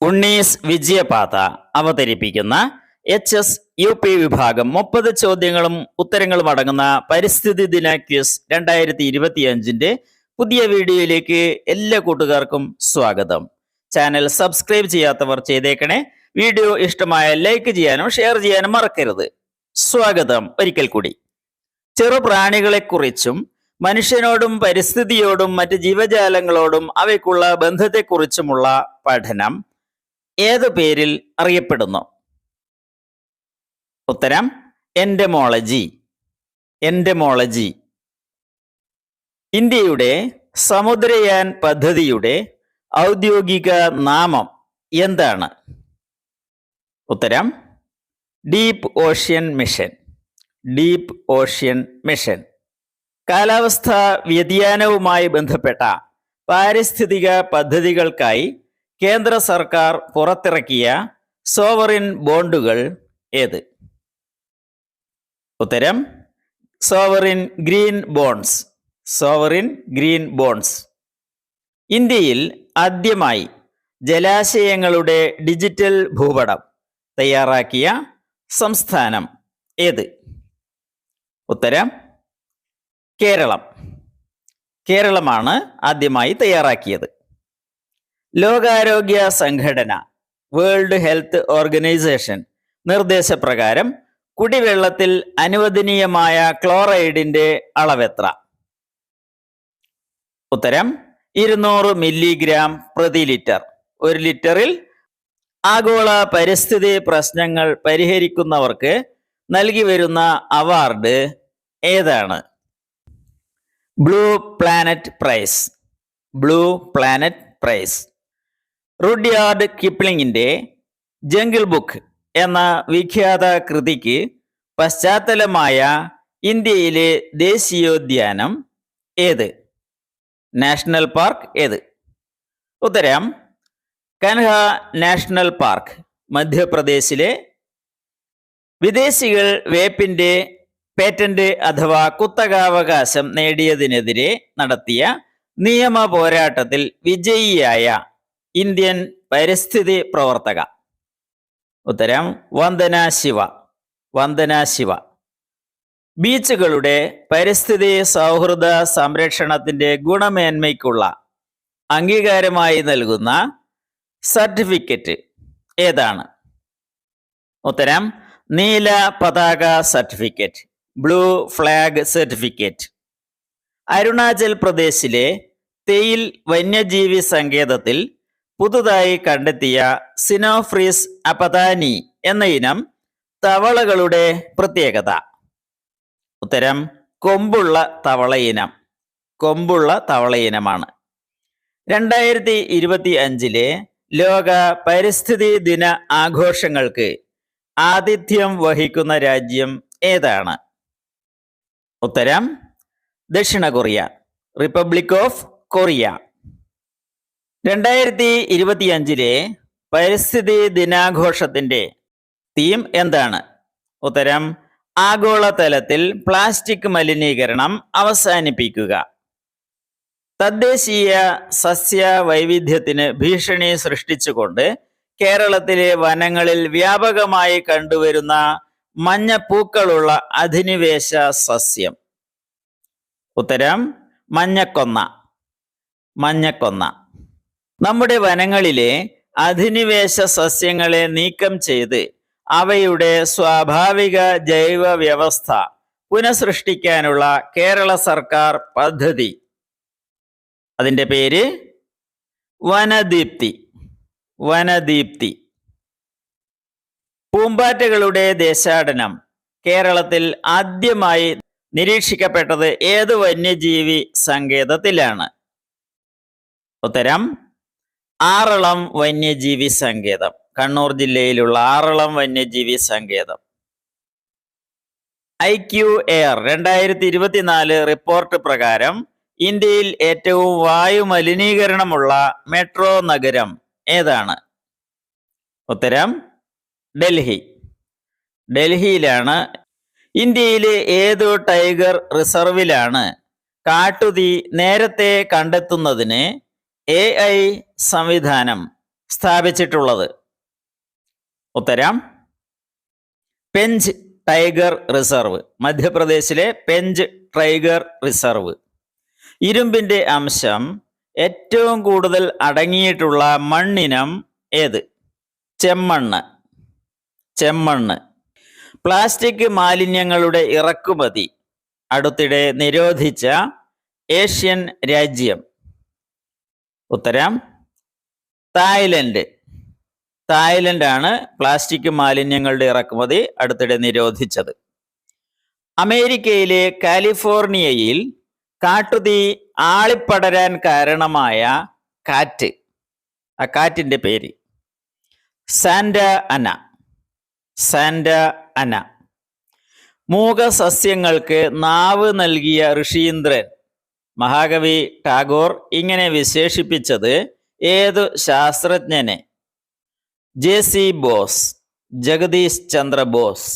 ഉണ്ണീസ് വിജയപാത അവതരിപ്പിക്കുന്ന HSUP വിഭാഗം 30 ചോദ്യങ്ങളും ഉത്തരങ്ങളും അടങ്ങുന്ന പരിസ്ഥിതി ദിന ക്വിസ് 2025 പുതിയ വീഡിയോയിലേക്ക് എല്ലാ കൂട്ടുകാർക്കും സ്വാഗതം. ചാനൽ സബ്സ്ക്രൈബ് ചെയ്യാത്തവർ ചെയ്തേക്കണേ. വീഡിയോ ഇഷ്ടമായ ലൈക്ക് ചെയ്യാനും ഷെയർ ചെയ്യാനും മറക്കരുത്. സ്വാഗതം ഒരിക്കൽ കൂടി. ചെറുപ്രാണികളെക്കുറിച്ചും മനുഷ്യനോടും പരിസ്ഥിതിയോടും മറ്റ് ജീവജാലങ്ങളോടും അവയ്ക്കുള്ള ബന്ധത്തെക്കുറിച്ചുമുള്ള പഠനം ഏതു പേരിൽ അറിയപ്പെടുന്നു? ഉത്തരം എൻഡമോളജി. എൻഡമോളജി. ഇന്ത്യയുടെ സമുദ്രയാൻ പദ്ധതിയുടെ ഔദ്യോഗിക നാമം എന്താണ്? ഉത്തരം deep ocean mission. Deep ocean mission. കാലാവസ്ഥാ വ്യതിയാനവുമായി ബന്ധപ്പെട്ട പാരിസ്ഥിതിക പദ്ധതികൾക്കായി കേന്ദ്ര സർക്കാർ പുറത്തിറക്കിയ സോവറിൻ ബോണ്ടുകൾ ഏത്? ഉത്തരം sovereign green bonds. Sovereign green bonds. ഇന്ത്യയിൽ ആദ്യമായി ജലാശയങ്ങളുടെ ഡിജിറ്റൽ ഭൂപടം തയ്യാറാക്കിയ സംസ്ഥാനം ഏത്? ഉത്തരം കേരളം. കേരളമാണ് ആദ്യമായി തയ്യാറാക്കിയത്. ലോകാരോഗ്യ സംഘടന വേൾഡ് ഹെൽത്ത് ഓർഗനൈസേഷൻ നിർദ്ദേശപ്രകാരം കുടിവെള്ളത്തിൽ അനുവദനീയമായ ക്ലോറൈഡിന്റെ അളവെത്ര? ഉത്തരം 200 മില്ലിഗ്രാം പ്രതി ലിറ്റർ. ഒരു ലിറ്ററിൽ. ആഗോള പരിസ്ഥിതി പ്രശ്നങ്ങൾ പരിഹരിക്കുന്നവർക്ക് നൽകി വരുന്ന അവാർഡ് ഏതാണ്? Blue planet prize. Blue planet prize. Rudyard കിപ്ലിങ്ങിന്റെ ജംഗിൾ ബുക്ക് എന്ന വിഖ്യാത കൃതിക്ക് പശ്ചാത്തലമായ ഇന്ത്യയിലെ ദേശീയോദ്യാനം ഏത്? നാഷണൽ പാർക്ക് ഏത്? ഉത്തരം കൻഹ നാഷണൽ പാർക്ക്, മധ്യപ്രദേശിലെ. വിദേശികൾ വേപ്പിന്റെ പേറ്റന്റ് അഥവാ കുത്തകാവകാശം നേടിയതിനെതിരെ നടത്തിയ നിയമ പോരാട്ടത്തിൽ വിജയിയായ ഇന്ത്യൻ പരിസ്ഥിതി പ്രവർത്തക? ഉത്തരം വന്ദന ശിവ. വന്ദന ശിവ. ബീച്ചുകളുടെ പരിസ്ഥിതി സൗഹൃദ സംരക്ഷണത്തിന്റെ ഗുണമേന്മയ്ക്കുള്ള അംഗീകാരമായി നൽകുന്ന സർട്ടിഫിക്കറ്റ് ഏതാണ്? ഉത്തരം നീല പതാക certificate. Blue flag certificate. Arunachal പ്രദേശിലെ തെയിൽ വന്യജീവി സങ്കേതത്തിൽ പുതുതായി കണ്ടെത്തിയ സിനോഫ്രീസ് അപതാനി എന്ന ഇനം തവളകളുടെ പ്രത്യേകത? ഉത്തരം കൊമ്പുള്ള തവള ഇനം. കൊമ്പുള്ള തവള ഇനമാണ്. 2025 ലോക പരിസ്ഥിതി ദിന ആഘോഷങ്ങൾക്ക് ആതിഥ്യം വഹിക്കുന്ന രാജ്യം ഏതാണ്? ഉത്തരം ദക്ഷിണ കൊറിയ. Republic of Korea. 2025 പരിസ്ഥിതി ദിനാഘോഷത്തിന്റെ തീം എന്താണ്? ഉത്തരം ആഗോളതലത്തിൽ പ്ലാസ്റ്റിക് മലിനീകരണം അവസാനിപ്പിക്കുക. തദ്ദേശീയ സസ്യ വൈവിധ്യത്തിന് ഭീഷണി സൃഷ്ടിച്ചുകൊണ്ട് കേരളത്തിലെ വനങ്ങളിൽ വ്യാപകമായി കണ്ടുവരുന്ന മഞ്ഞപ്പൂക്കളുള്ള അധിനിവേശ സസ്യം? ഉത്തരം മഞ്ഞക്കൊന്ന. മഞ്ഞക്കൊന്ന. നമ്മുടെ വനങ്ങളിലെ അധിനിവേശ സസ്യങ്ങളെ നീക്കം ചെയ്ത് അവയുടെ സ്വാഭാവിക ജൈവ വ്യവസ്ഥ പുനഃസൃഷ്ടിക്കാനുള്ള കേരള സർക്കാർ പദ്ധതി, അതിൻ്റെ പേര് വനദീപ്തി. വനദീപ്തി. പൂമ്പാറ്റകളുടെ ദേശാടനം കേരളത്തിൽ ആദ്യമായി നിരീക്ഷിക്കപ്പെട്ടത് ഏത് വന്യജീവി സങ്കേതത്തിലാണ്? ഉത്തരം ആറളം വന്യജീവി സങ്കേതം. കണ്ണൂർ ജില്ലയിലുള്ള ആറളം വന്യജീവി സങ്കേതം. IQAir 2024 റിപ്പോർട്ട് പ്രകാരം ഇന്ത്യയിൽ ഏറ്റവും വായു മലിനീകരണമുള്ള മെട്രോ നഗരം ഏതാണ്? ഉത്തരം ഡൽഹി. ഡൽഹിയിലാണ്. ഇന്ത്യയിലെ ഏതു ടൈഗർ റിസർവിലാണ് കാട്ടുതീ നേരത്തെ കണ്ടെത്തുന്നതിന് AI സംവിധാനം സ്ഥാപിച്ചിട്ടുള്ളത്? ഉത്തരം പെഞ്ച് ടൈഗർ റിസർവ്, മധ്യപ്രദേശിലെ പെഞ്ച് ടൈഗർ റിസർവ്. ഇരുമ്പിന്റെ അംശം ഏറ്റവും കൂടുതൽ അടങ്ങിയിട്ടുള്ള മണ്ണിനം ഏത്? ചെമ്മണ്ണ്. ചെമ്മണ്ണ്. പ്ലാസ്റ്റിക് മാലിന്യങ്ങളുടെ ഇറക്കുമതി അടുത്തിടെ നിരോധിച്ച ഏഷ്യൻ രാജ്യം? ഉത്തരം തായ്ലൻഡ്. തായ്ലൻഡാണ് പ്ലാസ്റ്റിക് മാലിന്യങ്ങളുടെ ഇറക്കുമതി അടുത്തിടെ നിരോധിച്ചത്. അമേരിക്കയിലെ കാലിഫോർണിയയിൽ കാട്ടുതീ ആളിപ്പടരാൻ കാരണമായ കാറ്റ്, ആ കാറ്റിന്റെ പേര്? സാന്റ അന. സാന്റ അന. മൂകസസ്യങ്ങൾക്ക് നാവ് നൽകിയ ഋഷീന്ദ്രൻ മഹാകവി ടാഗോർ ഇങ്ങനെ വിശേഷിപ്പിച്ചത് ഏതു ശാസ്ത്രജ്ഞനെ? JC ബോസ്, ജഗദീഷ് ചന്ദ്ര ബോസ്.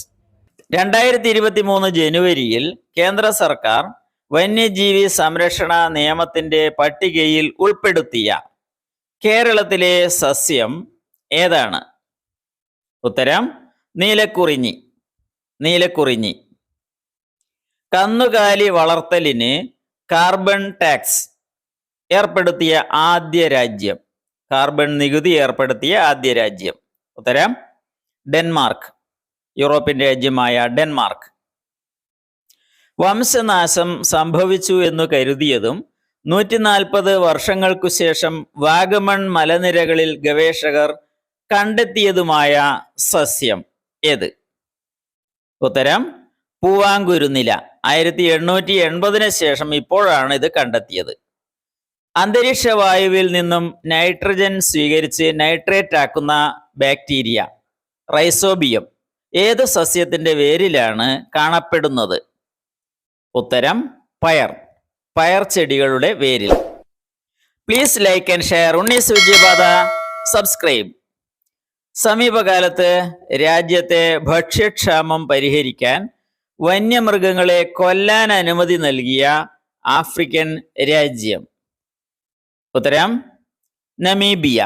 2023 ജനുവരിയിൽ കേന്ദ്ര സർക്കാർ വന്യജീവി സംരക്ഷണ നിയമത്തിന്റെ പട്ടികയിൽ ഉൾപ്പെടുത്തിയ കേരളത്തിലെ സസ്യം ഏതാണ്? ഉത്തരം നീലക്കുറിഞ്ഞി. നീലക്കുറിഞ്ഞി. കന്നുകാലി വളർത്തലിന് കാർബൺ ടാക്സ് ഏർപ്പെടുത്തിയ ആദ്യ രാജ്യം? കാർബൺ നികുതി ഏർപ്പെടുത്തിയ ആദ്യ രാജ്യം? ഉത്തരം ഡെൻമാർക്ക്, യൂറോപ്യൻ രാജ്യമായ ഡെൻമാർക്ക്. വംശനാശം സംഭവിച്ചു എന്നു കരുതിയതും 140 വർഷങ്ങൾക്കു ശേഷം വാഗമൺ മലനിരകളിൽ ഗവേഷകർ കണ്ടെത്തിയതുമായ സസ്യം ഏത്? ഉത്തരം പൂവാങ്കുരുനില. 1880 ശേഷം ഇപ്പോഴാണ് ഇത് കണ്ടെത്തിയത്. അന്തരീക്ഷ വായുവിൽ നിന്നും നൈട്രജൻ സ്വീകരിച്ച് നൈട്രേറ്റ് ആക്കുന്ന ബാക്ടീരിയ റൈസോബിയം ഏത് സസ്യത്തിന്റെ വേരിലാണ് കാണപ്പെടുന്നത്? ഉത്തരം പയർ. പയർ ചെടികളുടെ വേരിൽ. Please like and share. Unnis Vijayapatha subscribe. സമീപകാലത്ത് രാജ്യത്തെ ഭക്ഷ്യക്ഷാമം പരിഹരിക്കാൻ വന്യമൃഗങ്ങളെ കൊല്ലാൻ അനുമതി നൽകിയ ആഫ്രിക്കൻ രാജ്യം? ഉത്തരം നമീബിയ.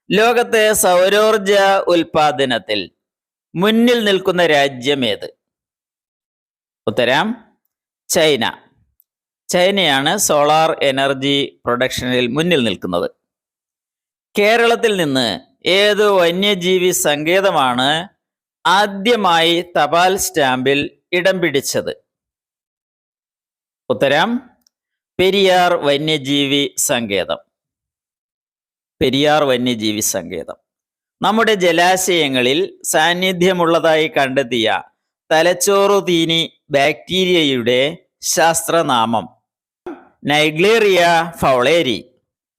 ലോകത്തെ സൗരോർജ ഉൽപാദനത്തിൽ മുന്നിൽ നിൽക്കുന്ന രാജ്യം ഏത്? ഉത്തരം ചൈന. ചൈനയാണ് സോളാർ എനർജി പ്രൊഡക്ഷനിൽ മുന്നിൽ നിൽക്കുന്നത്. കേരളത്തിൽ നിന്ന് ഏതു വന്യജീവി സങ്കേതമാണ് ആദ്യമായി തപാൽ സ്റ്റാമ്പിൽ ഇടം പിടിച്ചത്? ഉത്തരം പെരിയാർ വന്യജീവി സങ്കേതം. പെരിയാർ വന്യജീവി സങ്കേതം. നമ്മുടെ ജലാശയങ്ങളിൽ സാന്നിധ്യമുള്ളതായി കണ്ടെത്തിയ തലച്ചോറു തീനി ബാക്ടീരിയയുടെ ശാസ്ത്രനാമം? Naegleria fowleri.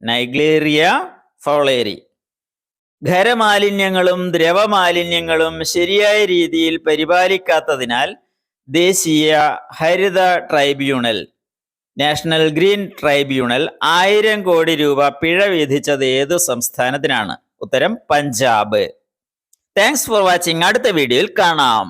Naegleria fowleri. ഖരമാലിന്യങ്ങളും ദ്രവമാലിന്യങ്ങളും ശരിയായ രീതിയിൽ പരിപാലിക്കാത്തതിനാൽ ദേശീയ ഹരിത tribunal, national green tribunal 1000 crore രൂപ പിഴ വിധിച്ചത് ഏതു സംസ്ഥാനത്തിനാണ്? ഉത്തരം പഞ്ചാബ്. Thanks for watching. അടുത്ത വീഡിയോയിൽ കാണാം.